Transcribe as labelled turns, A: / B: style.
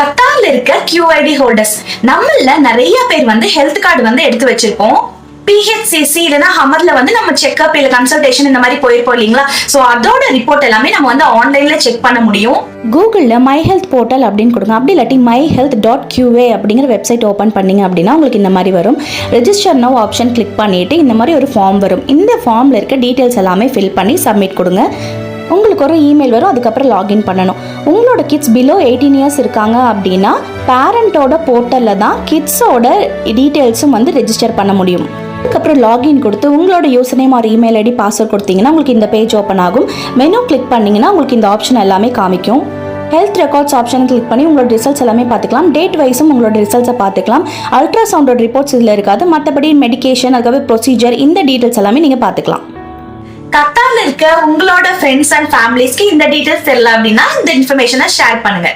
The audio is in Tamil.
A: கத்தார்ல இருக்க QID ஹோல்டர்ஸ் நம்மள நிறைய பேர் வந்து ஹெல்த் கார்டு வந்து எடுத்து வச்சிருப்போம். PHCC இல்லனா ஹமர்ல வந்து நம்ம செக்அப் இல்ல கன்சல்டேஷன் இந்த மாதிரி போயிருப்போம் இல்லீங்களா? சோ அதோட ரிப்போர்ட் எல்லாமே நம்ம வந்து ஆன்லைன்ல செக் பண்ண முடியும்.
B: கூகுளில் மை ஹெல்த் போர்ட்டல் அப்படின்னு கொடுங்க. அப்படி இல்லாட்டி myhealth.qa அப்படிங்கிற வெப்சைட் ஓப்பன் பண்ணிங்க அப்படின்னா உங்களுக்கு இந்த மாதிரி வரும். ரெஜிஸ்டர் நவ் ஆப்ஷன் கிளிக் பண்ணிவிட்டு இந்த மாதிரி ஒரு ஃபார்ம் வரும். இந்த ஃபார்மில் இருக்க டீட்டெயில்ஸ் எல்லாமே ஃபில் பண்ணி சப்மிட் கொடுங்க. உங்களுக்கு ஒரு இமெயில் வரும். அதுக்கப்புறம் லாகின் பண்ணணும். உங்களோட கிட்ஸ் பிலோ 18 இயர்ஸ் இருக்காங்க அப்படின்னா பேரண்டோட போர்ட்டலில் தான் கிட்ஸோட டீட்டெயில்ஸும் வந்து ரெஜிஸ்டர் பண்ண முடியும். அதுக்கப்புறம் லாகின் கொடுத்து உங்களோட யூசர் நேம் ஒரு இமெயில் ஐடி பாஸ்வேர்ட் கொடுத்தீங்கன்னா உங்களுக்கு இந்த பேஜ் ஓப்பன் ஆகும். மெனு கிளிக் பண்ணிங்கன்னா உங்களுக்கு இந்த ஆப்ஷன் எல்லாமே காமிக்கும். ஹெல்த் ரெக்கார்ட்ஸ் ஆப்ஷன் கிளிக் பண்ணி உங்களோட ரிசல்ட்ஸ் எல்லாமே பார்த்துக்கலாம். டேட் வைஸும் உங்களோட ரிசல்ட்ஸை பார்த்துக்கலாம். அல்ட்ராசவுண்டோட ரிப்போர்ட்ஸ் இதில் இருக்காது. மற்றபடி மெடிக்கேஷன் அதுக்கப்புறம் ப்ரொசீஜர் இந்த டீட்டெயில்ஸ் எல்லாமே நீங்கள் பார்த்துக்கலாம்.
A: கத்தார்ல இருக்க உங்களோட ஃப்ரெண்ட்ஸ் அண்ட் ஃபேமிலிஸ்க்கு இந்த டீடைல்ஸ் தெரியல அப்படின்னா இந்த இன்ஃபர்மேஷனை ஷேர் பண்ணுங்க.